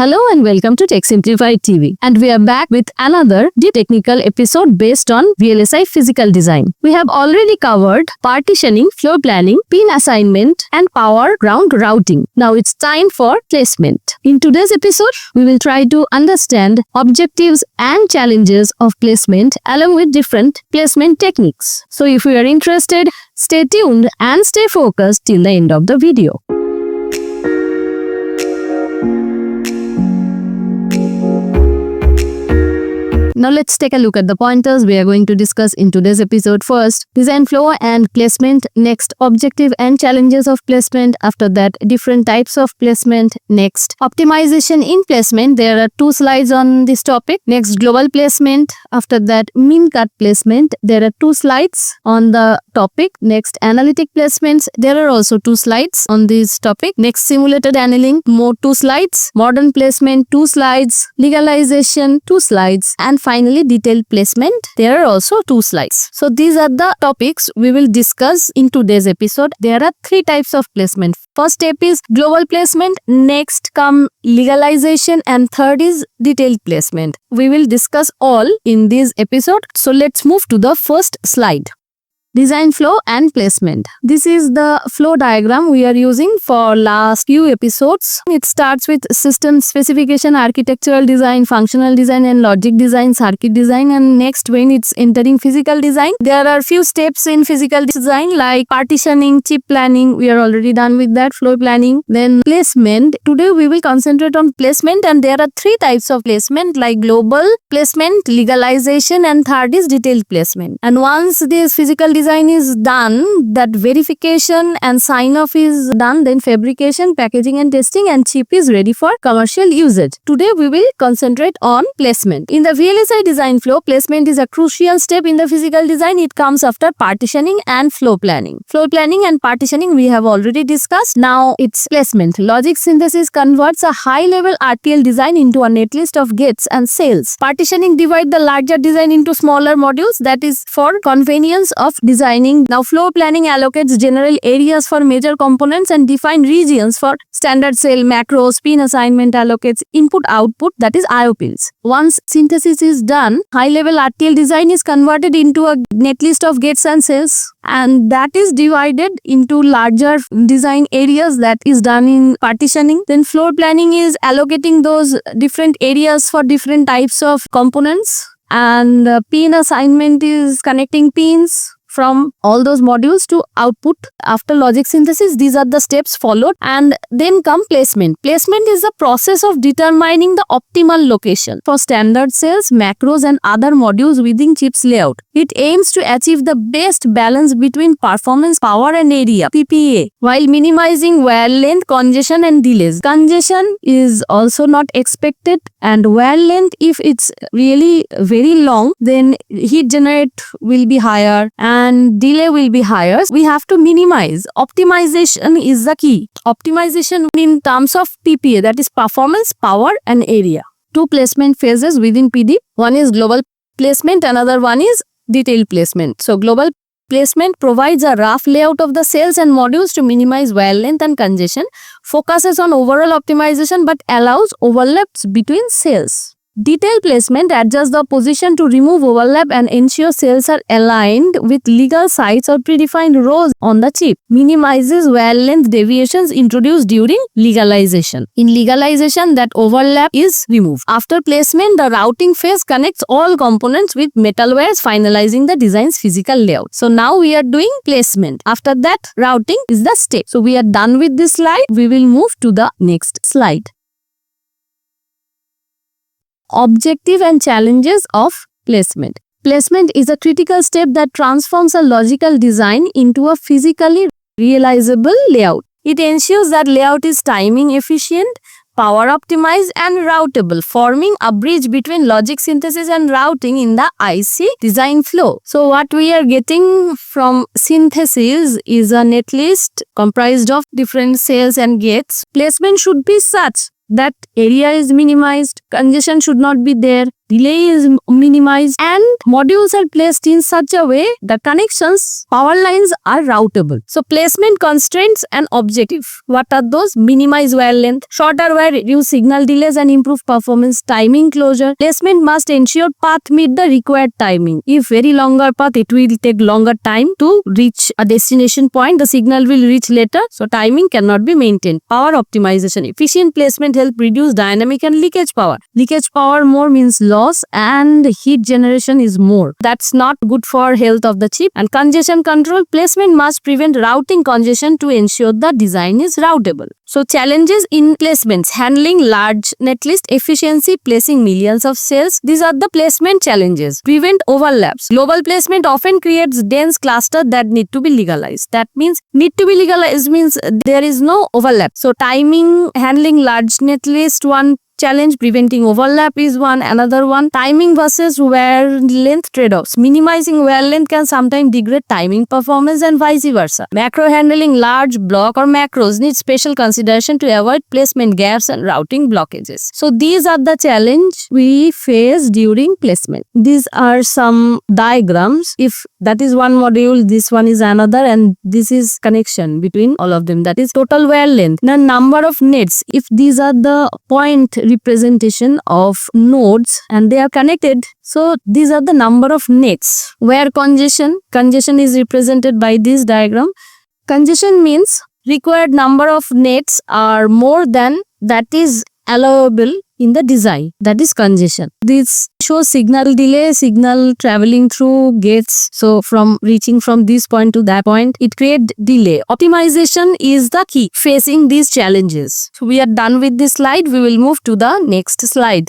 Hello and welcome to Tech Simplified TV. And we are back with another deep technical episode based on VLSI physical design. We have already covered partitioning, floor planning, pin assignment, and power ground routing. Now it's time for placement. In today's episode, we will try to understand objectives and challenges of placement along with different placement techniques. So if you are interested, stay tuned and stay focused till the end of the video. Now let's take a look at the pointers we are going to discuss in today's episode. First, design flow and placement. Next, objective and challenges of placement. After that, different types of placement. Next, optimization in placement. There are 2 slides on this topic. Next, global placement. After that, min cut placement. There are 2 slides on the topic. Next, analytic placements. There are also 2 slides on this topic. Next, simulated annealing. More 2 slides. Modern placement, 2 slides. Legalization, 2 slides. And finally, detailed placement. There are also 2 slides. So these are the topics we will discuss in today's episode. There are 3 types of placement. First step is global placement. Next come legalization, and third is detailed placement. We will discuss all in this episode. So let's move to the first slide. Design flow and placement. This is the flow diagram we are using for last few episodes. It starts with system specification, architectural design, functional design, and logic design, circuit design. And next, when it's entering physical design, there are few steps in physical design like partitioning, chip planning. We are already done with that. Floor planning. Then placement. Today we will concentrate on placement, and there are 3 types of placement like global placement, legalization, and third is detailed placement. And once this physical design is done, that verification and sign off is done, then fabrication, packaging and testing, and chip is ready for commercial usage. Today we will concentrate on placement. In the VLSI design flow, placement is a crucial step in the physical design. It comes after partitioning and floor planning. Floor planning and partitioning we have already discussed. Now it's placement. Logic synthesis converts a high level RTL design into a netlist of gates and cells. Partitioning divides the larger design into smaller modules, that is for convenience of designing. Now floor planning allocates general areas for major components and define regions for standard cell, macros. Pin assignment allocates input output, that is IO pins. Once synthesis is done, high level RTL design is converted into a netlist of gates and cells, and that is divided into larger design areas, that is done in partitioning. Then floor planning is allocating those different areas for different types of components, and pin assignment is connecting pins from all those modules to output. After logic synthesis, these are the steps followed, and then come placement. Placement is the process of determining the optimal location for standard cells, macros, and other modules within chip's layout. It aims to achieve the best balance between performance, power, and area (PPA) while minimizing wear length, congestion, and delays. Congestion is also not expected, and wear length, if it's really very long, then heat generate will be higher and delay will be higher. We have to minimize. Optimization is the key. Optimization in terms of PPA, that is performance, power, and area. 2 placement phases within PD. One is global placement, another one is detailed placement. So global placement provides a rough layout of the cells and modules to minimize wear length and congestion, focuses on overall optimization but allows overlaps between cells. Detailed placement adjusts the position to remove overlap and ensure cells are aligned with legal sites or predefined rows on the chip. Minimizes wear length deviations introduced during legalization. In legalization, that overlap is removed. After placement, the routing phase connects all components with metal wires, finalizing the design's physical layout. So now we are doing placement. After that, routing is the step. So we are done with this slide. We will move to the next slide. Objective and challenges of placement. Placement is a critical step that transforms a logical design into a physically realizable layout. It ensures that layout is timing efficient, power optimized, and routable, forming a bridge between logic synthesis and routing in the IC design flow. So what we are getting from synthesis is a netlist comprised of different cells and gates. Placement should be such that area is minimized, congestion should not be there, delay is minimized, and modules are placed in such a way that connections, power lines are routable. So placement constraints and objective. What are those? Minimize wire length, shorter wire reduce signal delays and improve performance. Timing closure. Placement must ensure path meet the required timing. If very longer path, it will take longer time to reach a destination point. The signal will reach later, so timing cannot be maintained. Power optimization. Efficient placement help reduce dynamic and leakage power. Leakage power more means loss, and heat generation is more. That's not good for health of the chip. And congestion control. Placement must prevent routing congestion to ensure the design is routable. So challenges in placements: handling large netlist, efficiency, placing millions of cells. These are the placement challenges. Prevent overlaps. Global placement often creates dense clusters that need to be legalized. That means need to be legalized means there is no overlap. So timing, handling large netlist, one challenge. Preventing overlap is one. Another one, timing versus wear length trade-offs. Minimizing wear length can sometimes degrade timing performance and vice versa. Macro handling large block or macros needs special consideration to avoid placement gaps and routing blockages. So these are the challenge we face during placement. These are some diagrams. If that is one module, this one is another, and this is connection between all of them. That is total wear length. Now number of nets. If these are the point representation of nodes and they are connected, so these are the number of nets. Where congestion is represented by this diagram. Congestion means required number of nets are more than that is allowable in the design. That is congestion. This shows signal delay, signal traveling through gates. So from reaching from this point to that point, it creates delay. Optimization is the key facing these challenges. So we are done with this slide. We will move to the next slide.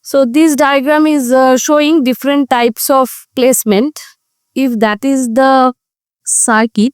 So this diagram is showing different types of placement. If that is the circuit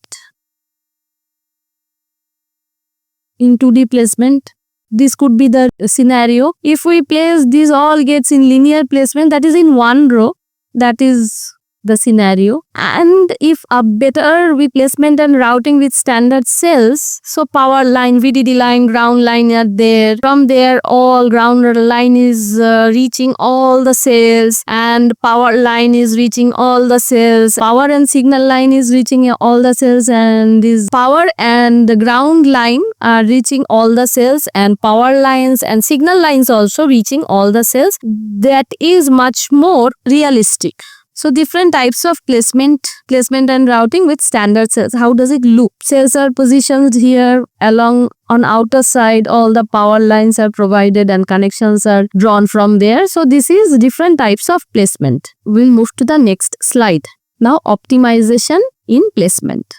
in 2D placement, this could be the scenario. If we place these all gates in linear placement, that is in one row, that is the scenario. And if a better with placement and routing with standard cells, so power line, VDD line, ground line are there. From there, all ground line is reaching all the cells, and power line is reaching all the cells. Power and signal line is reaching all the cells, and this power and the ground line are reaching all the cells, and power lines and signal lines also reaching all the cells. That is much more realistic. So different types of placement and routing with standard cells. How does it look? Cells are positioned here along on outer side. All the power lines are provided and connections are drawn from there. So this is different types of placement. We'll move to the next slide. Now optimization in placement.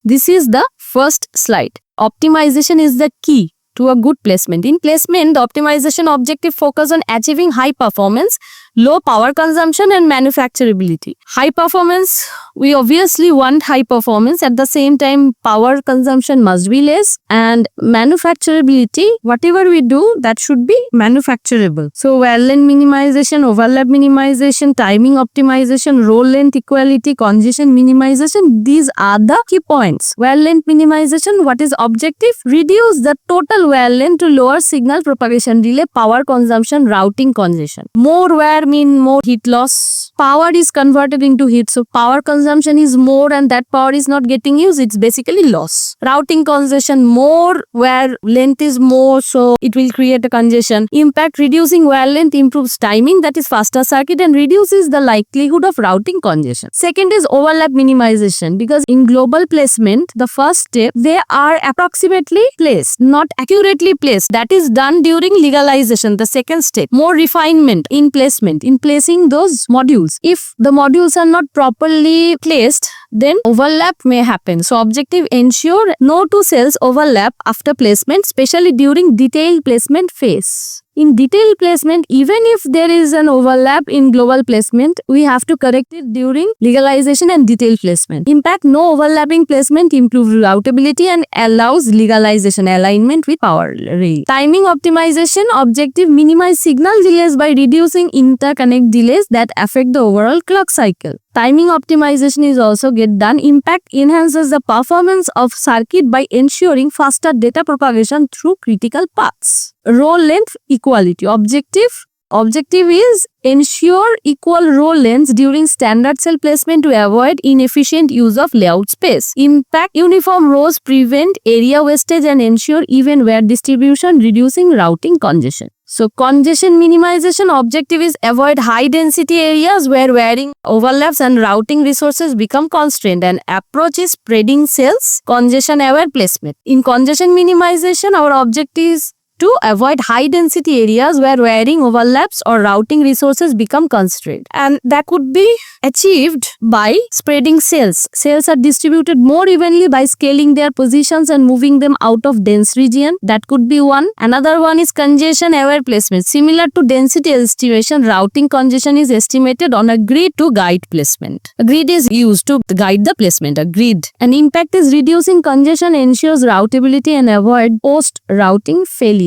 This is the first slide. Optimization is the key to a good placement. In placement, the optimization objective focus on achieving high performance, low power consumption and manufacturability. High performance, we obviously want high performance. At the same time, power consumption must be less, and manufacturability, whatever we do, that should be manufacturable. So wear length minimization, overlap minimization, timing optimization, roll length equality, congestion minimization, these are the key points. Wear length minimization, what is objective? Reduce the total wear length to lower signal propagation delay, power consumption, routing congestion. More wear mean more heat loss. Power is converted into heat, so power consumption is more and that power is not getting used. It's basically loss. Routing congestion, more wear length is more, so it will create a congestion. Impact: reducing wear length improves timing, that is faster circuit, and reduces the likelihood of routing congestion. Second is overlap minimization, because in global placement, the first step, they are approximately placed, not accurately placed. That is done during legalization. The second step, more refinement in placement, in placing those modules. If the modules are not properly placed, then overlap may happen. So objective: ensure no two cells overlap after placement, especially during detailed placement phase. In detailed placement, even if there is an overlap in global placement, we have to correct it during legalization and detailed placement. Impact: no overlapping placement improves routability and allows legalization alignment with power rail. Timing optimization objective: minimize signal delays by reducing interconnect delays that affect the overall clock cycle. Timing optimization is also get done. Impact enhances the performance of circuit by ensuring faster data propagation through critical paths. Row length equality. Objective is ensure equal row lengths during standard cell placement to avoid inefficient use of layout space. Impact uniform rows prevent area wastage and ensure even wear distribution, reducing routing congestion. So congestion minimization objective is avoid high density areas where wearing overlaps and routing resources become constrained, and approach is spreading cells, congestion aware placement. In congestion minimization, our objective is to avoid high density areas where wearing overlaps or routing resources become constrained, and that could be achieved by spreading cells. Cells are distributed more evenly by scaling their positions and moving them out of dense region. That could be one. Another one is congestion aware placement. Similar to density estimation, routing congestion is estimated on a grid to guide placement. A grid is used to guide the placement, a grid. And impact is reducing congestion ensures routability and avoid post-routing failure.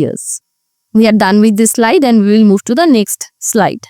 We are done with this slide and we will move to the next slide.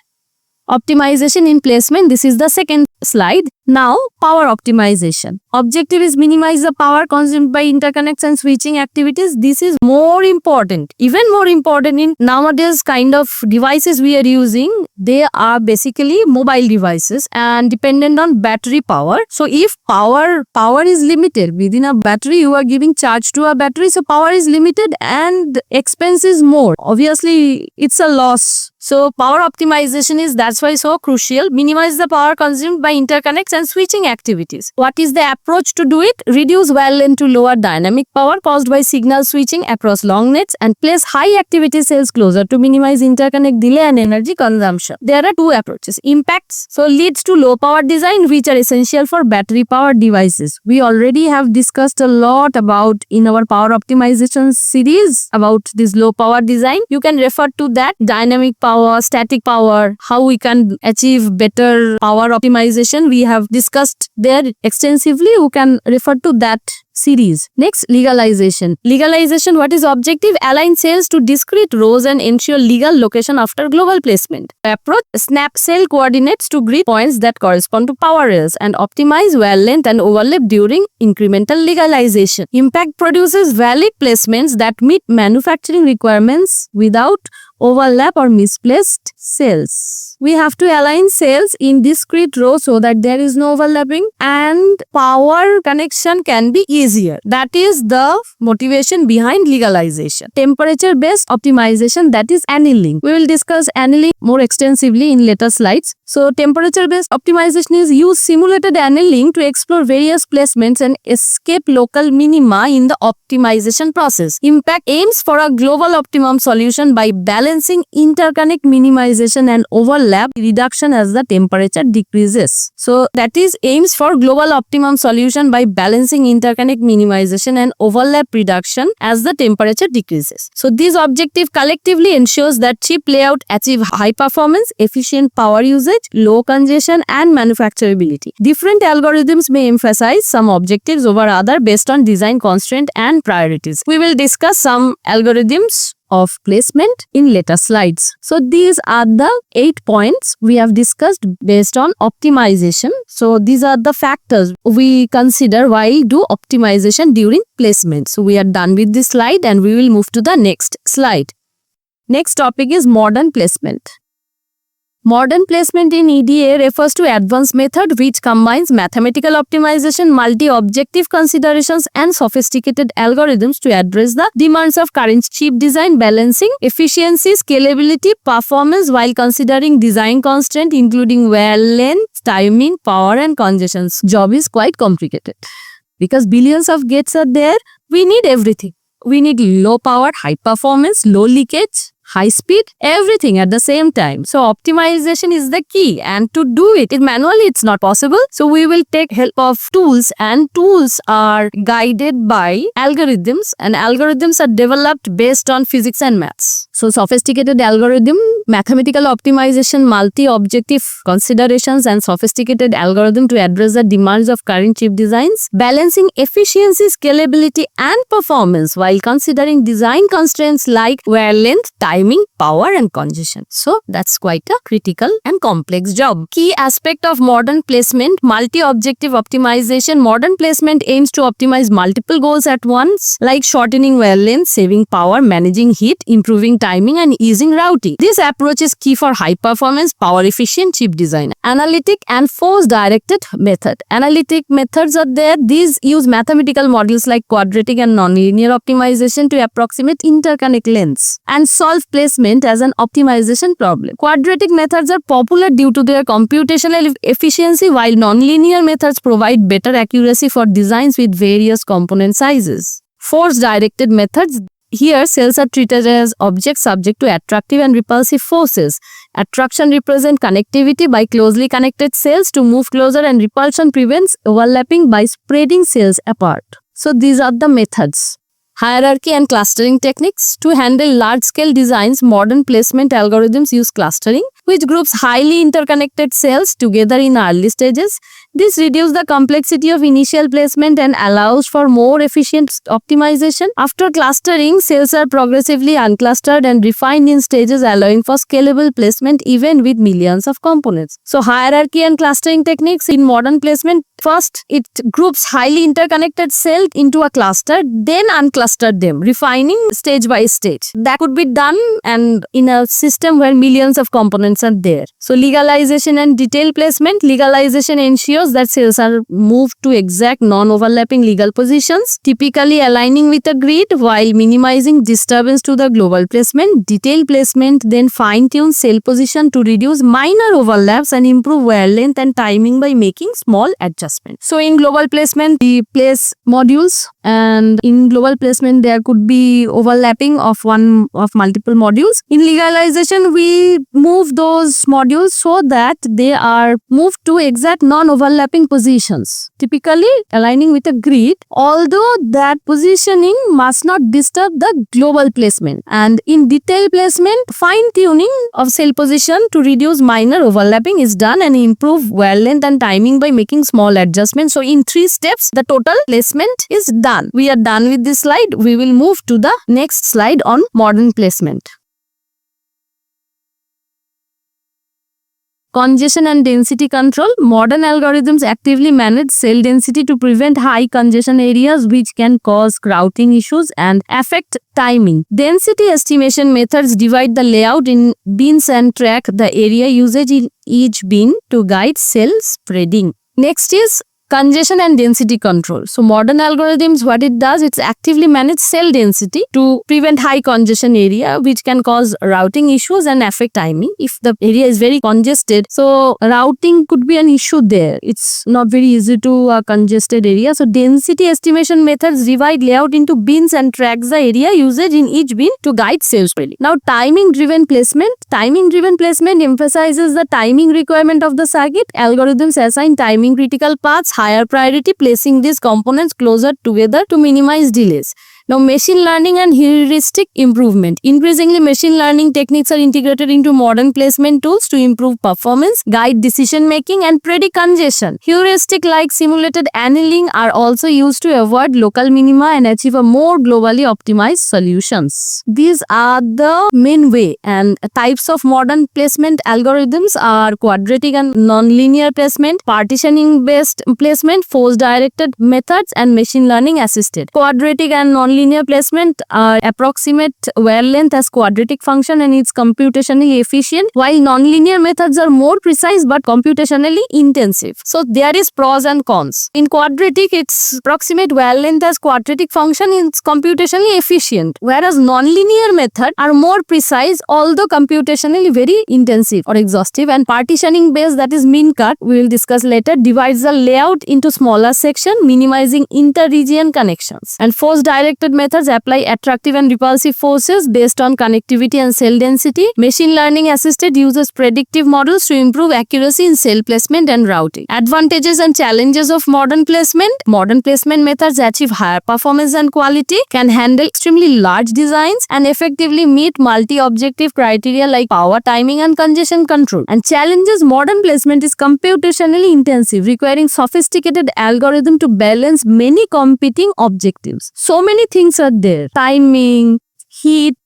Optimization in placement. This is the second slide. Now, power optimization. Objective is minimize the power consumed by interconnects and switching activities. This is more important, even more important in nowadays kind of devices we are using. They are basically mobile devices and dependent on battery power. So if power is limited within a battery, you are giving charge to a battery, so power is limited and expense is more. Obviously, it's a loss. So power optimization is that's why so crucial. Minimize the power consumed by interconnects and switching activities. What is the approach to do it? Reduce wear length to lower dynamic power caused by signal switching across long nets and place high activity cells closer to minimize interconnect delay and energy consumption. There are two approaches. Impacts so leads to low power design which are essential for battery powered devices. We already have discussed a lot about in our power optimization series about this low power design. You can refer to that. Dynamic power, static power, how we can achieve better power optimization. We have discussed there extensively. You can refer to that series. Next, legalization. Legalization, what is objective? Align cells to discrete rows and ensure legal location after global placement. Approach, snap cell coordinates to grid points that correspond to power rails and optimize wear length and overlap during incremental legalization. Impact produces valid placements that meet manufacturing requirements without overlap or misplaced cells. We have to align cells in discrete rows so that there is no overlapping and power connection can be easier. That is the motivation behind legalization. Temperature based optimization, that is annealing. We will discuss annealing more extensively in later slides. So temperature based optimization is use simulated annealing to explore various placements and escape local minima in the optimization process. Impact aims for a global optimum solution by balancing interconnect minimization and overlap reduction as the temperature decreases. So that is aims for global optimum solution by balancing interconnect minimization and overlap reduction as the temperature decreases. So this objective collectively ensures that chip layout achieve high performance, efficient power usage, low congestion and manufacturability. Different algorithms may emphasize some objectives over other based on design constraint and priorities. We will discuss some algorithms of placement in later slides. So these are the 8 points we have discussed based on optimization. So these are the factors we consider while do optimization during placement. So we are done with this slide and we will move to the next slide. Next topic is modern placement. Modern placement in EDA refers to advanced method which combines mathematical optimization, multi-objective considerations and sophisticated algorithms to address the demands of current chip design, balancing efficiency, scalability, performance while considering design constraint including wear length, timing, power and congestions. Job is quite complicated because billions of gates are there. We need everything. We need low power, high performance, low leakage, high speed, everything at the same time. So optimization is the key, and to do it manually it's not possible. So we will take help of tools, and tools are guided by algorithms, and algorithms are developed based on physics and maths. So sophisticated algorithm, mathematical optimization, multi-objective considerations and sophisticated algorithm to address the demands of current chip designs, balancing efficiency, scalability and performance while considering design constraints like wear length, time timing, power and congestion. So that's quite a critical and complex job. Key aspect of modern placement, multi-objective optimization. Modern placement aims to optimize multiple goals at once, like shortening wear length, saving power, managing heat, improving timing and easing routing. This approach is key for high performance, power efficient chip design. Analytic and force directed method. Analytic methods are there. These use mathematical models like quadratic and nonlinear optimization to approximate interconnect lengths and solve placement as an optimization problem. Quadratic methods are popular due to their computational efficiency, while nonlinear methods provide better accuracy for designs with various component sizes. Force-directed methods. Here, cells are treated as objects subject to attractive and repulsive forces. Attraction represents connectivity by closely connected cells to move closer, and repulsion prevents overlapping by spreading cells apart. So these are the methods. Hierarchy and clustering techniques. To handle large-scale designs, modern placement algorithms use clustering, which groups highly interconnected cells together in early stages. This reduces the complexity of initial placement and allows for more efficient optimization. After clustering, cells are progressively unclustered and refined in stages, allowing for scalable placement even with millions of components. So hierarchy and clustering techniques in modern placement. First, it groups highly interconnected cells into a cluster, then uncluster them, refining stage by stage. That could be done and in a system where millions of components are there. So legalization and detail placement. Legalization ensures that cells are moved to exact non-overlapping legal positions, typically aligning with a grid while minimizing disturbance to the global placement. Detail placement then fine-tunes cell position to reduce minor overlaps and improve wear length and timing by making small adjustments. So in global placement, we place modules, and in global placement there could be overlapping of multiple modules. In legalization, we move those modules so that they are moved to exact non-overlapping positions, typically aligning with a grid, although that positioning must not disturb the global placement. And in detail placement, fine-tuning of cell position to reduce minor overlapping is done and improve wear length and timing by making small adjustments. So in 3 steps, the total placement is done. We are done with this slide. We will move to the next slide on modern placement. Congestion and density control. Modern algorithms actively manage cell density to prevent high congestion areas, which can cause routing issues and affect timing. Density estimation methods divide the layout in bins and track the area usage in each bin to guide cell spreading. Next is congestion and density control. So modern algorithms, what it does, it's actively manage cell density to prevent high congestion area, which can cause routing issues and affect timing. If the area is very congested, so routing could be an issue there. It's not very easy to a congested area. So density estimation methods divide layout into bins and tracks the area usage in each bin to guide cell spreading. Now timing driven placement. Timing driven placement emphasizes the timing requirement of the circuit. Algorithms assign timing critical paths higher priority, placing these components closer together to minimize delays. Now, machine learning and heuristic improvement. Increasingly, machine learning techniques are integrated into modern placement tools to improve performance, guide decision making, and predict congestion. Heuristic like simulated annealing are also used to avoid local minima and achieve a more globally optimized solutions. These are the main way and types of modern placement algorithms are quadratic and nonlinear placement, partitioning based placement, force directed methods, and machine learning assisted. Quadratic and nonlinear placement approximate wear length as quadratic function and it's computationally efficient, while nonlinear methods are more precise but computationally intensive. So there is pros and cons. In quadratic, it's approximate wear length as quadratic function, it's computationally efficient, whereas nonlinear methods are more precise although computationally very intensive or exhaustive. And partitioning based, that is min cut, we will discuss later, divides the layout into smaller section, minimizing inter-region connections. And force directed methods apply attractive and repulsive forces based on connectivity and cell density. Machine learning assisted uses predictive models to improve accuracy in cell placement and routing. Advantages and challenges of modern placement. Modern placement methods achieve higher performance and quality, can handle extremely large designs, and effectively meet multi-objective criteria like power, timing, and congestion control. And challenges: modern placement is computationally intensive, requiring sophisticated algorithm to balance many competing objectives. So many things are there: timing, heat,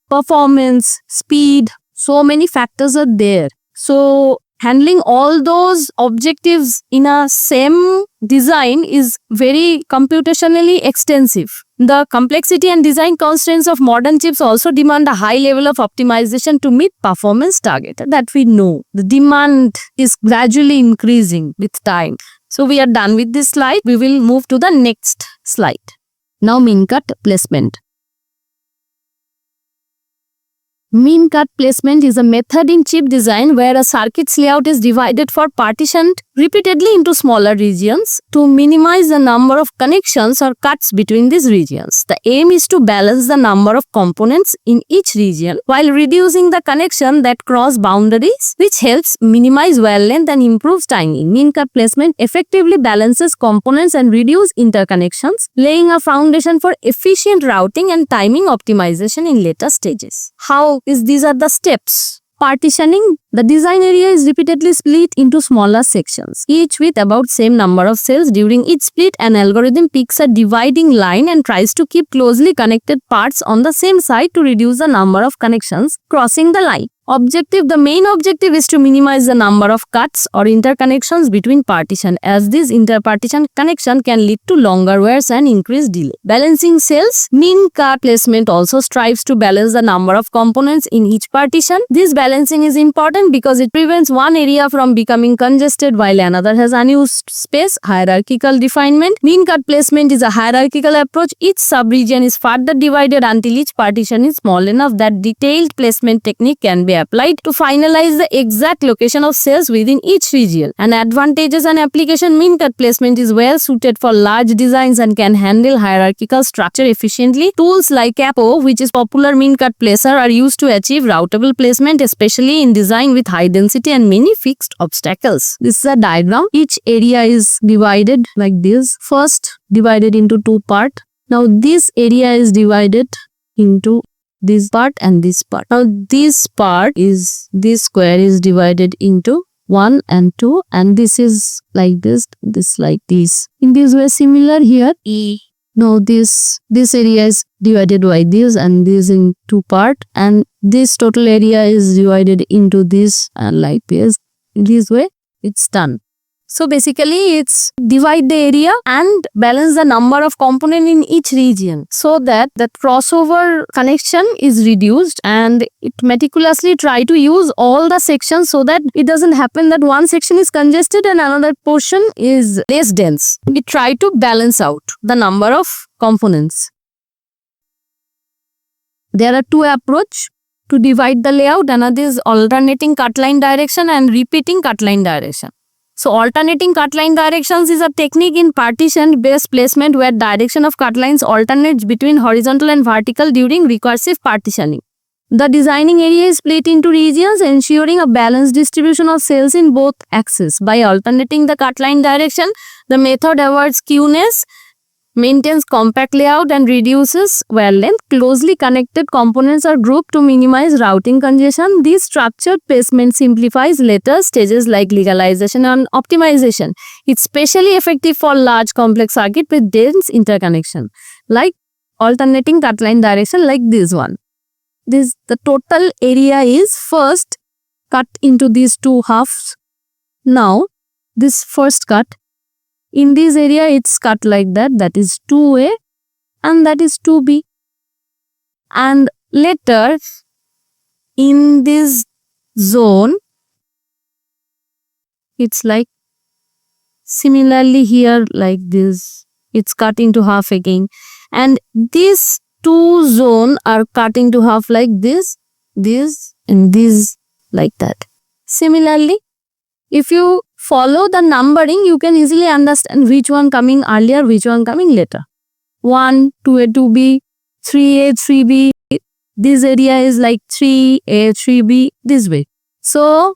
performance, speed, so many factors are there. So handling all those objectives in a same design is very computationally extensive. The complexity and design constraints of modern chips also demand a high level of optimization to meet performance target. That we know. The demand is gradually increasing with time. So we are done with this slide. We will move to the next slide. Now min cut placement. Min cut placement is a method in chip design where a circuit's layout is divided or partitioned repeatedly into smaller regions to minimize the number of connections or cuts between these regions. The aim is to balance the number of components in each region while reducing the connection that cross boundaries, which helps minimize wire length and improves timing. Min cut placement effectively balances components and reduces interconnections, laying a foundation for efficient routing and timing optimization in later stages. How is these are the steps? Partitioning. The design area is repeatedly split into smaller sections, each with about same number of cells. During each split, an algorithm picks a dividing line and tries to keep closely connected parts on the same side to reduce the number of connections crossing the line. Objective. The main objective is to minimize the number of cuts or interconnections between partition, as this interpartition connection can lead to longer wires and increased delay. Balancing cells. Min cut placement also strives to balance the number of components in each partition. This balancing is important because it prevents one area from becoming congested while another has unused space. Hierarchical refinement. Min cut placement is a hierarchical approach. Each subregion is further divided until each partition is small enough that detailed placement technique can be applied to finalize the exact location of cells within each region. And advantages and application. Min cut placement is well suited for large designs and can handle hierarchical structure efficiently. Tools like Capo, which is popular min cut placer, are used to achieve routable placement, especially in design with high density and many fixed obstacles. This is a diagram. Each area is divided like this. First, divided into two parts. Now this area is divided into this part and this part. Now this part is, this square is divided into 1 and 2, and this is like this like this. In this way, similar here. Now this area is divided by this and this in two part, and this total area is divided into this and like this. In this way, it's done. So basically, it's divide the area and balance the number of components in each region so that the crossover connection is reduced, and it meticulously try to use all the sections so that it doesn't happen that one section is congested and another portion is less dense. We try to balance out the number of components. There are two approaches to divide the layout. Another is alternating cut line direction and repeating cut line direction. So alternating cut line directions is a technique in partition-based placement where direction of cut lines alternates between horizontal and vertical during recursive partitioning. The designing area is split into regions, ensuring a balanced distribution of cells in both axes. By alternating the cut line direction, the method avoids skewness, maintains compact layout, and reduces wire length. Closely connected components are grouped to minimize routing congestion. This structured placement simplifies later stages like legalization and optimization. It's especially effective for large complex circuit with dense interconnection, like alternating cut line direction like this one. The total area is first cut into these two halves. Now, this first cut, in this area, it's cut like that. That is 2A and that is 2B. And later, in this zone, it's like similarly here like this. It's cut into half again. And these two zones are cut into half like this, and this like that. Similarly, if you follow the numbering, you can easily understand which one coming earlier, which one coming later. 1, 2A, 2B, 3A, 3B. This area is like 3A, 3B, this way. So,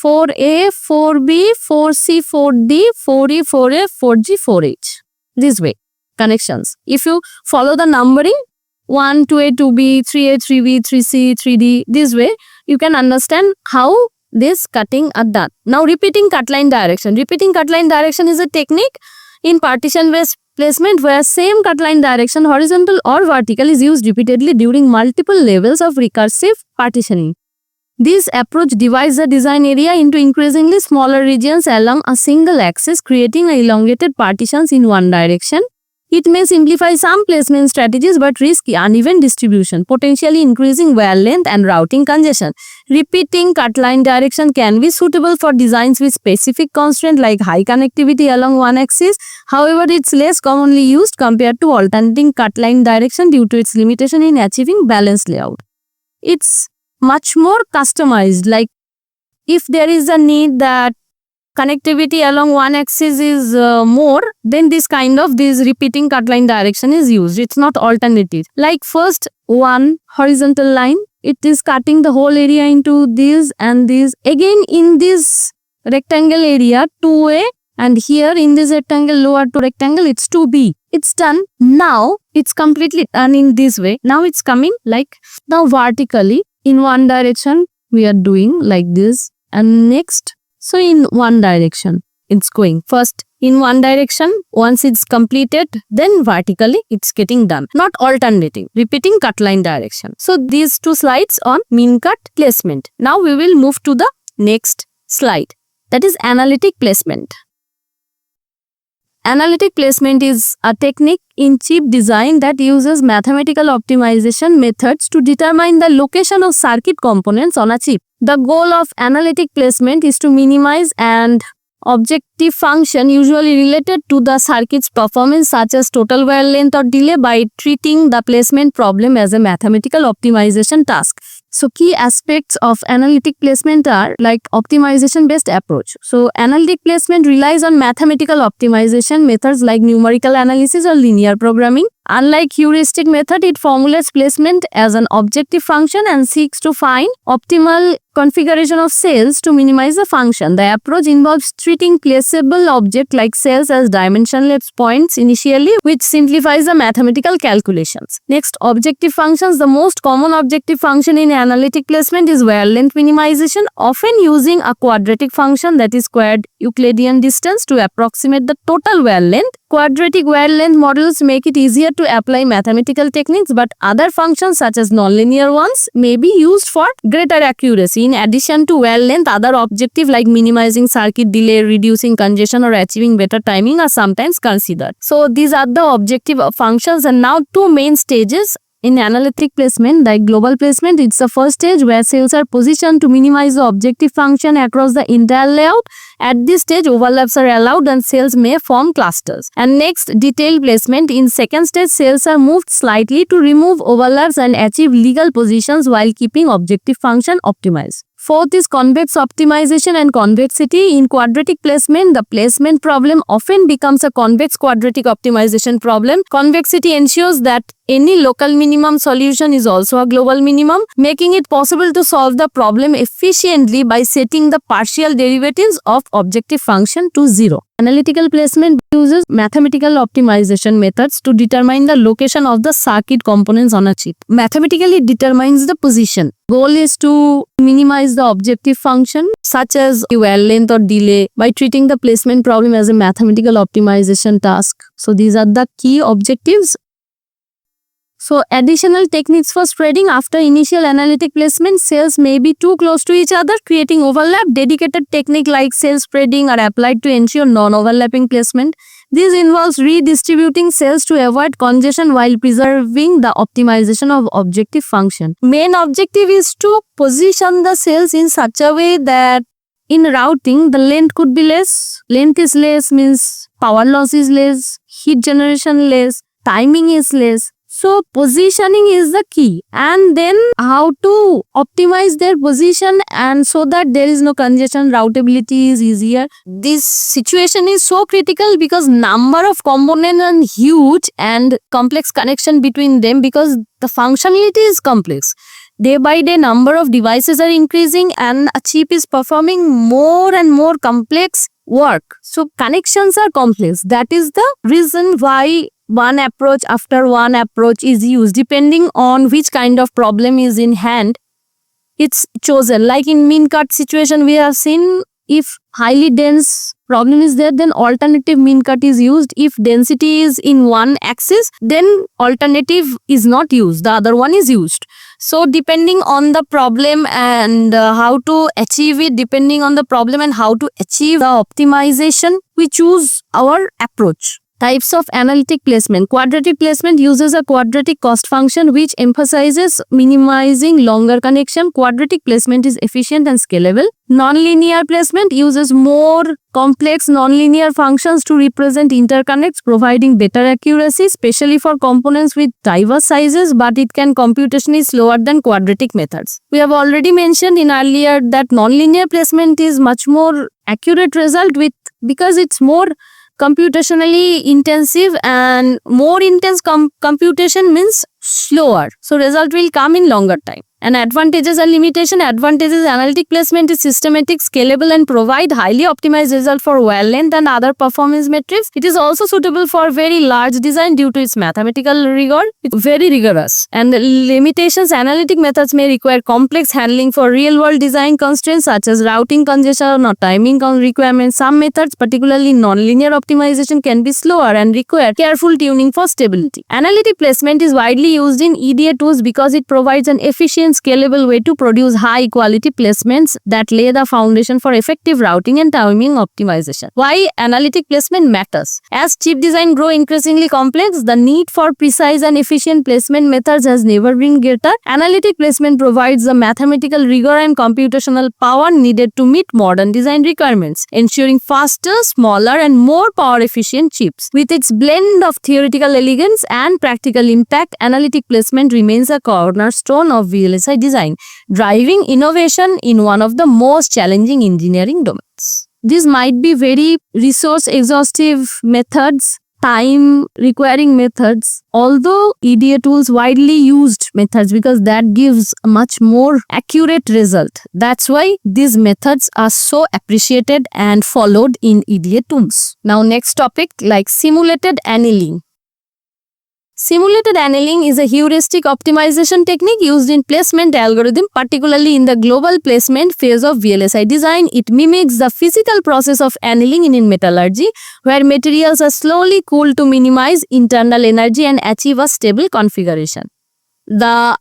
4A, 4B, 4C, 4D, 4E, 4F, 4G, 4H. This way, connections. If you follow the numbering, 1, 2A, 2B, 3A, 3B, 3C, 3D, this way, you can understand how this cutting are done. Now repeating cut line direction. Repeating cut line direction is a technique In partition-based placement, where same cut line direction, horizontal or vertical, is used repeatedly during multiple levels of recursive partitioning. This approach divides the design area into increasingly smaller regions along a single axis, creating elongated partitions in one direction. It may simplify some placement strategies but risk uneven distribution, potentially increasing wear length and routing congestion. Repeating cut line direction can be suitable for designs with specific constraint like high connectivity along one axis. However, it's less commonly used compared to alternating cut line direction due to its limitation in achieving balanced layout. It's much more customized, like if there is a need that connectivity along one axis is more, then this repeating cut line direction is used. It's not alternative. Like first one horizontal line, it is cutting the whole area into this and this. Again in this rectangle area 2A, and here in this rectangle lower to rectangle it's 2B. It's done. Now it's completely done in this way. Now it's coming like now vertically in one direction we are doing like this, and next so in one direction it's going. First in one direction, once it's completed, then vertically it's getting done. Not alternating, repeating cut line direction. So these two slides on mean cut placement. Now we will move to the next slide, that is analytic placement. Analytic placement is a technique in chip design that uses mathematical optimization methods to determine the location of circuit components on a chip. The goal of analytic placement is to minimize an objective function usually related to the circuit's performance, such as total wear length or delay, by treating the placement problem as a mathematical optimization task. So key aspects of analytic placement are like optimization based approach. So analytic placement relies on mathematical optimization methods like numerical analysis or linear programming. Unlike heuristic method, it formulates placement as an objective function and seeks to find optimal configuration of cells to minimize the function. The approach involves treating placeable object like cells as dimensionless points initially, which simplifies the mathematical calculations. Next, objective functions. The most common objective function in analytic placement is wear length minimization, often using a quadratic function, that is squared Euclidean distance, to approximate the total wear length. Quadratic wear length models make it easier to apply mathematical techniques, but other functions such as nonlinear ones may be used for greater accuracy. In addition to wear length, other objectives like minimizing circuit delay, reducing congestion, or achieving better timing are sometimes considered. So these are the objective functions, and now two main stages in analytic placement. Like global placement, it's the first stage where cells are positioned to minimize the objective function across the entire layout. At this stage, overlaps are allowed and cells may form clusters. And next, detailed placement. In second stage, cells are moved slightly to remove overlaps and achieve legal positions while keeping objective function optimized. Fourth is convex optimization and convexity. In quadratic placement, the placement problem often becomes a convex quadratic optimization problem. Convexity ensures that any local minimum solution is also a global minimum, making it possible to solve the problem efficiently by setting the partial derivatives of objective function to 0. Analytical placement uses mathematical optimization methods to determine the location of the circuit components on a chip. Mathematically determines the position. Goal is to minimize the objective function such as wear length or delay by treating the placement problem as a mathematical optimization task. So these are the key objectives. So additional techniques for spreading. After initial analytic placement, cells may be too close to each other, creating overlap. Dedicated technique like cell spreading are applied to ensure non-overlapping placement. This involves redistributing cells to avoid congestion while preserving the optimization of objective function. Main objective is to position the cells in such a way that in routing, the length could be less. Length is less means power loss is less, heat generation less, timing is less. So positioning is the key, and then how to optimize their position and so that there is no congestion, routability is easier. This situation is so critical because number of components are huge and complex connection between them because the functionality is complex. Day by day, number of devices are increasing and a chip is performing more and more complex work. So connections are complex. That is the reason why one approach after one approach is used. Depending on which kind of problem is in hand, it's chosen. Like in mean cut situation, we have seen If highly dense problem is there, then alternative mean cut is used. If density is in one axis, then alternative is not used, the other one is used. So depending on the problem and how to achieve it, depending on the problem and how to achieve the optimization, we choose our approach. Types of analytic placement. Quadratic placement uses a quadratic cost function which emphasizes minimizing longer connection. Quadratic placement is efficient and scalable. Nonlinear placement uses more complex nonlinear functions to represent interconnects, providing better accuracy, especially for components with diverse sizes, but it can computationally slower than quadratic methods. We have already mentioned in earlier that nonlinear placement is much more accurate result because it's more computationally intensive, and more intense computation means slower. So result will come in longer time. And advantages and limitation. Advantages: analytic placement is systematic, scalable, and provide highly optimized result for well length and other performance metrics. It is also suitable for very large design due to its mathematical rigor. It's very rigorous. And the limitations: analytic methods may require complex handling for real-world design constraints such as routing congestion or timing requirements. Some methods, particularly nonlinear optimization, can be slower and require careful tuning for stability. Analytic placement is widely used in EDA tools because it provides an efficient, scalable way to produce high quality placements that lay the foundation for effective routing and timing optimization. Why analytic placement matters? As chip design grow increasingly complex, the need for precise and efficient placement methods has never been greater. Analytic placement provides the mathematical rigor and computational power needed to meet modern design requirements, ensuring faster, smaller, and more power efficient chips. With its blend of theoretical elegance and practical impact, analytic placement remains a cornerstone of VLSI design, driving innovation in one of the most challenging engineering domains. These might be very resource exhaustive methods, time requiring methods, although EDA tools widely used methods because that gives a much more accurate result. That's why these methods are so appreciated and followed in EDA tools. Now next topic, like simulated annealing. Simulated annealing is a heuristic optimization technique used in placement algorithm, particularly in the global placement phase of VLSI design. It mimics the physical process of annealing in metallurgy, where materials are slowly cooled to minimize internal energy and achieve a stable configuration. The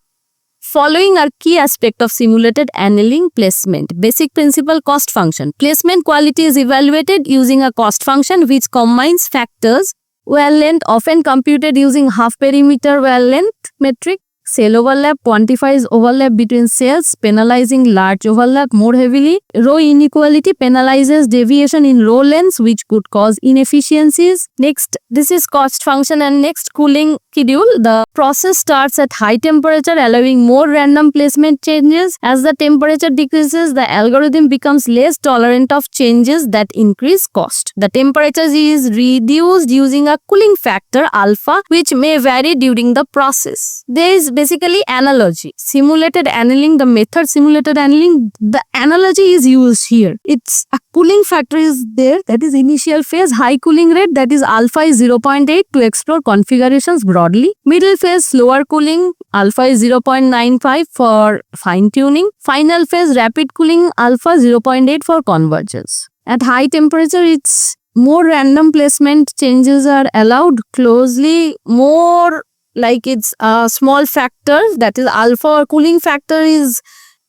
following are key aspects of simulated annealing placement. Basic principle: cost function. Placement quality is evaluated using a cost function which combines factors: well length, often computed using half perimeter well length metric; cell overlap, quantifies overlap between cells, penalizing large overlap more heavily; row inequality, penalizes deviation in row lengths which could cause inefficiencies. Next, this is cost function. And next, cooling schedule. The process starts at high temperature, allowing more random placement changes. As the temperature decreases, the algorithm becomes less tolerant of changes that increase cost. The temperature is reduced using a cooling factor alpha, which may vary during the process. There is basically analogy. Simulated annealing, the method simulated annealing, the analogy is used here. It's a cooling factor is there, that is initial phase; high cooling rate, that is alpha is 0.8 to explore configurations broadly. Middle phase, slower cooling, alpha is 0.95 for fine tuning. Final phase, rapid cooling, alpha 0.8 for convergence. At high temperature, it's more random placement changes are allowed, closely more like it's a small factor, that is alpha or cooling factor is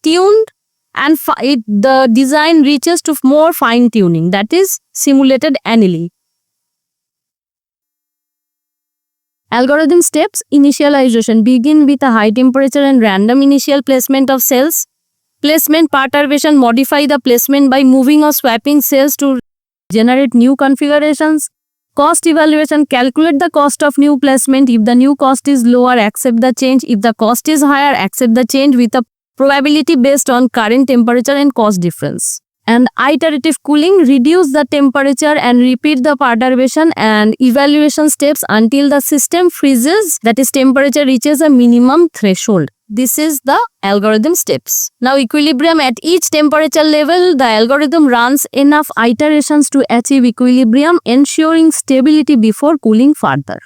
tuned, and the design reaches to more fine tuning, that is simulated annealing. Algorithm steps: initialization. Begin with a high temperature and random initial placement of cells. Placement perturbation. Modify the placement by moving or swapping cells to generate new configurations. Cost evaluation. Calculate the cost of new placement. If the new cost is lower, accept the change. If the cost is higher, accept the change with a probability based on current temperature and cost difference. And iterative cooling. Reduce the temperature and repeat the perturbation and evaluation steps until the system freezes, that is temperature reaches a minimum threshold. This is the algorithm steps. Now equilibrium. At each temperature level, the algorithm runs enough iterations to achieve equilibrium, ensuring stability before cooling further.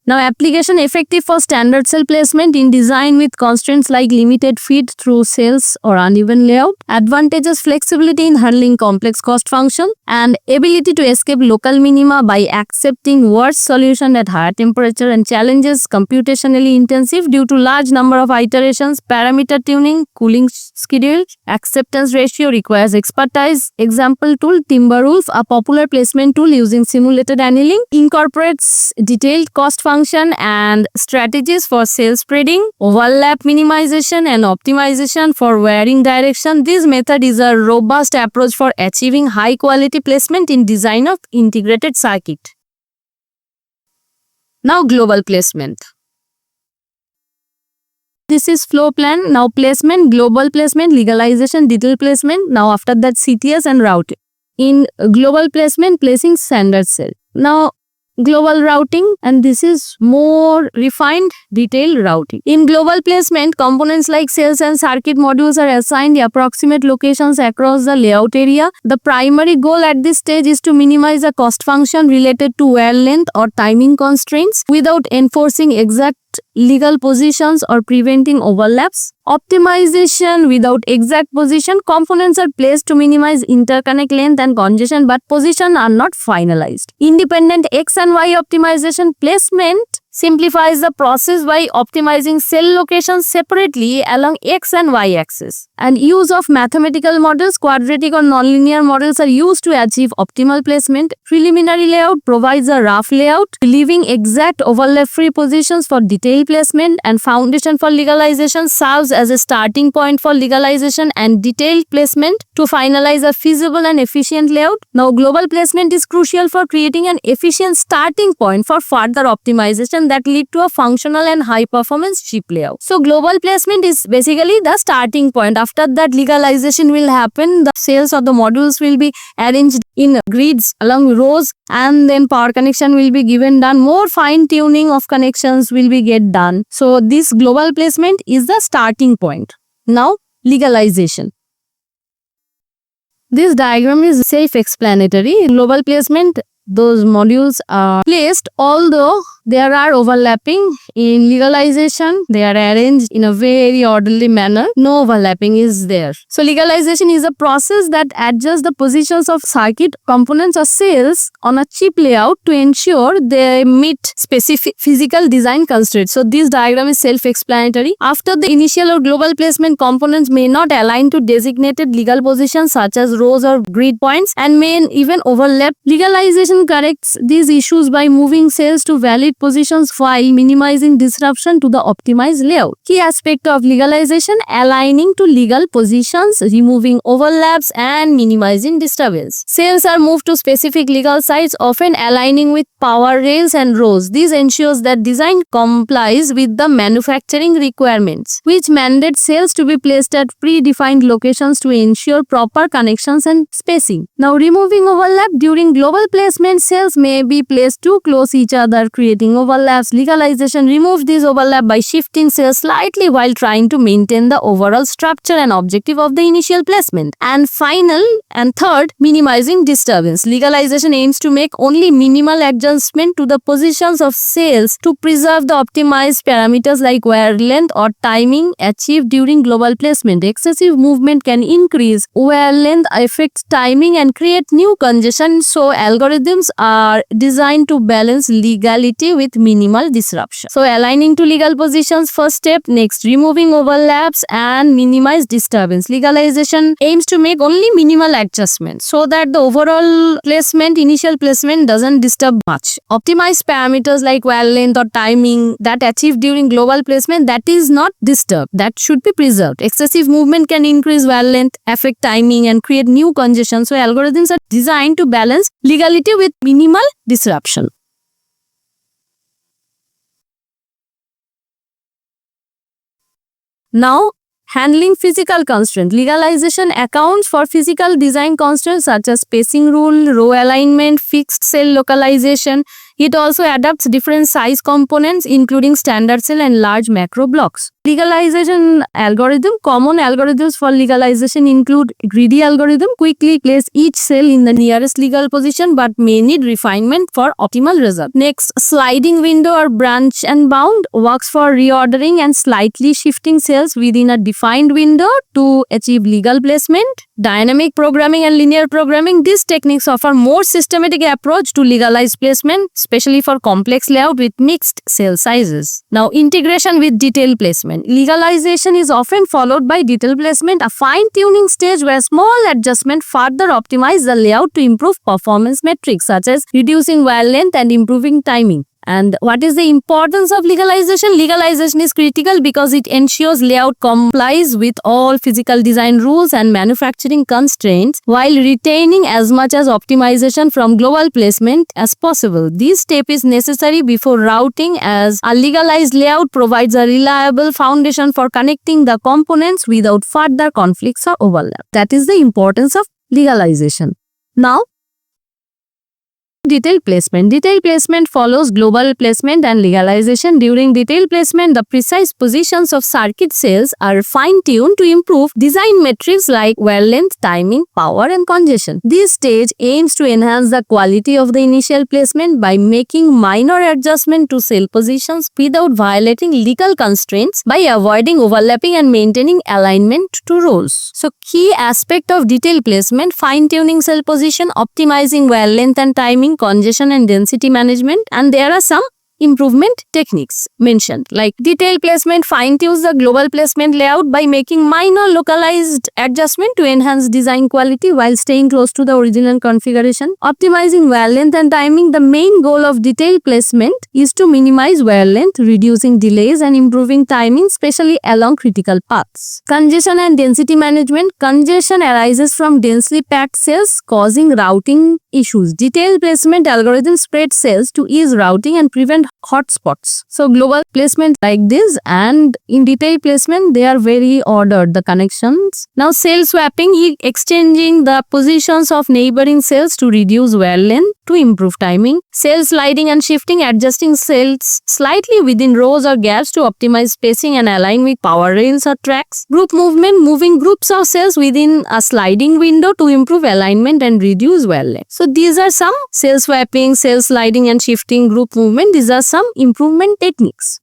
Now, application effective for standard cell placement in design with constraints like limited feed through cells or uneven layout, advantages flexibility in handling complex cost function, and ability to escape local minima by accepting worse solution at higher temperature, and challenges computationally intensive due to large number of iterations, parameter tuning, cooling schedule, acceptance ratio requires expertise. Example tool Timberwolf, a popular placement tool using simulated annealing, incorporates detailed cost function and strategies for cell spreading, overlap minimization, and optimization for varying direction. This method is a robust approach for achieving high quality placement in design of integrated circuit. Now, global placement. This is flow plan. Now, placement, global placement, legalization, detailed placement. Now, after that, CTS and routing. In global placement, placing standard cell. Now, global routing, and this is more refined detailed routing. In global placement, components like cells and circuit modules are assigned approximate locations across the layout area. The primary goal at this stage is to minimize the cost function related to wear length or timing constraints without enforcing exact legal positions or preventing overlaps. Optimization without exact position. Components are placed to minimize interconnect length and congestion, but position are not finalized. Independent X and Y optimization. Placement simplifies the process by optimizing cell locations separately along X and Y axis. And use of mathematical models, quadratic or nonlinear models are used to achieve optimal placement. Preliminary layout provides a rough layout, leaving exact overlap-free positions for detailed placement, and foundation for legalization serves as a starting point for legalization and detailed placement to finalize a feasible and efficient layout. Now, global placement is crucial for creating an efficient starting point for further optimization that lead to a functional and high performance chip layout. So global placement is basically the starting point. After that, legalization will happen. The cells or the modules will be arranged in grids along rows, and then power connection will be given done. More fine tuning of connections will be get done. So this global placement is the starting point. Now, legalization. This diagram is self-explanatory. In global placement, those modules are placed, although there are overlapping. In legalization, they are arranged in a very orderly manner. No overlapping is there. So legalization is a process that adjusts the positions of circuit components or cells on a chip layout to ensure they meet specific physical design constraints. So this diagram is self-explanatory. After the initial or global placement, components may not align to designated legal positions such as rows or grid points, and may even overlap. Legalization corrects these issues by moving cells to valid positions while minimizing disruption to the optimized layout. Key aspect of legalization: aligning to legal positions, removing overlaps, and minimizing disturbance. Cells are moved to specific legal sites, often aligning with power rails and rows. This ensures that design complies with the manufacturing requirements, which mandate cells to be placed at predefined locations to ensure proper connections and spacing. Now, removing overlap. During global placement, cells may be placed too close each other, creating overlaps. Legalization removes this overlap by shifting cells slightly while trying to maintain the overall structure and objective of the initial placement. And final and third, minimizing disturbance. Legalization aims to make only minimal adjustment to the positions of cells to preserve the optimized parameters like wear length or timing achieved during global placement. Excessive movement can increase wear length, affect timing, and create new congestion. So algorithms are designed to balance legality with minimal disruption. So aligning to legal positions, first step. Next, removing overlaps and minimize disturbance. Legalization aims to make only minimal adjustments so that the overall placement, initial placement, doesn't disturb much. Optimize parameters like wear length or timing that achieved during global placement, that is not disturbed, that should be preserved. Excessive movement can increase wear length, affect timing, and create new congestion. So algorithms are designed to balance legality with minimal disruption. Now, handling physical constraints. Legalization accounts for physical design constraints such as spacing rule, row alignment, fixed cell localization. It also adapts different size components including standard cell and large macro blocks. Legalization algorithm. Common algorithms for legalization include greedy algorithm, quickly place each cell in the nearest legal position but may need refinement for optimal result. Next, sliding window or branch and bound works for reordering and slightly shifting cells within a defined window to achieve legal placement. Dynamic programming and linear programming. These techniques offer more systematic approach to legalized placement, especially for complex layout with mixed cell sizes. Now, integration with detail placement. Legalization is often followed by detail placement, a fine-tuning stage where small adjustments further optimize the layout to improve performance metrics such as reducing wire length and improving timing. And what is the importance of legalization? Legalization is critical because it ensures layout complies with all physical design rules and manufacturing constraints while retaining as much as optimization from global placement as possible. This step is necessary before routing, as a legalized layout provides a reliable foundation for connecting the components without further conflicts or overlap. That is the importance of legalization. Now, detail placement. Detail placement follows global placement and legalization. During detail placement, the precise positions of circuit cells are fine-tuned to improve design metrics like wear length, timing, power, and congestion. This stage aims to enhance the quality of the initial placement by making minor adjustments to cell positions without violating legal constraints, by avoiding overlapping and maintaining alignment to rows. So, key aspect of detail placement: fine-tuning cell position, optimizing wear length and timing, congestion and density management, and there are some improvement techniques mentioned, like detail placement fine-tunes the global placement layout by making minor localized adjustment to enhance design quality while staying close to the original configuration. Optimizing wear length and timing. The main goal of detail placement is to minimize wear length, reducing delays and improving timing, especially along critical paths. Congestion and density management. Congestion arises from densely packed cells, causing routing issues. Detail placement algorithms spread cells to ease routing and prevent hotspots. So global placement like this, and in detail placement they are very ordered, the connections. Now cell swapping, exchanging the positions of neighboring cells to reduce wear length to improve timing. Cell sliding and shifting, adjusting cells slightly within rows or gaps to optimize spacing and align with power rails or tracks. Group movement, moving groups of cells within a sliding window to improve alignment and reduce wear length. So these are some cell swapping, cell sliding and shifting, group movement. These are some improvement techniques.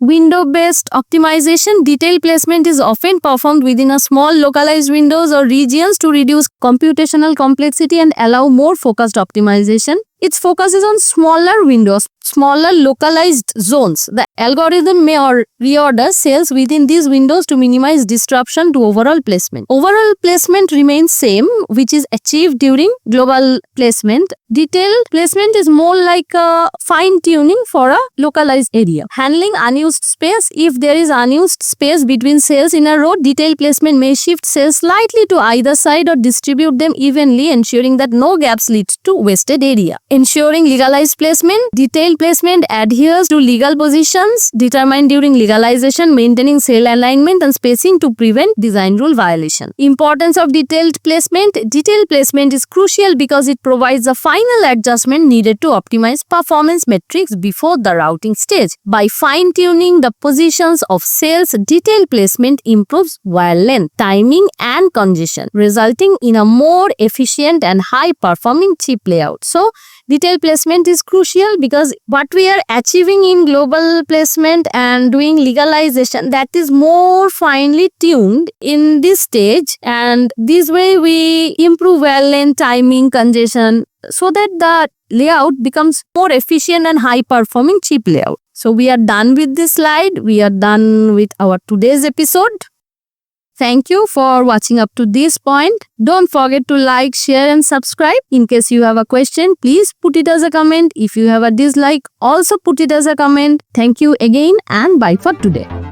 Window-based optimization. Detail placement is often performed within a small localized windows or regions to reduce computational complexity and allow more focused optimization. Its focus is on smaller windows, smaller localized zones. The algorithm may reorder cells within these windows to minimize disruption to overall placement. Overall placement remains same, which is achieved during global placement. Detailed placement is more like a fine-tuning for a localized area. Handling unused space. If there is unused space between cells in a row, detailed placement may shift cells slightly to either side or distribute them evenly, ensuring that no gaps lead to wasted area. Ensuring legalized placement. Detailed placement adheres to legal positions determined during legalization, maintaining cell alignment and spacing to prevent design rule violation. Importance of detailed placement. Detailed placement is crucial because it provides a final adjustment needed to optimize performance metrics before the routing stage. By fine-tuning the positions of cells, detailed placement improves wear length, timing and congestion, resulting in a more efficient and high-performing chip layout. So, detail placement is crucial because what we are achieving in global placement and doing legalization, that is more finely tuned in this stage, and this way we improve wear length, timing, congestion, so that the layout becomes more efficient and high performing chip layout. So we are done with this slide. We are done with our today's episode. Thank you for watching up to this point. Don't forget to like, share and subscribe. In case you have a question, please put it as a comment. If you have a dislike, also put it as a comment. Thank you again and bye for today.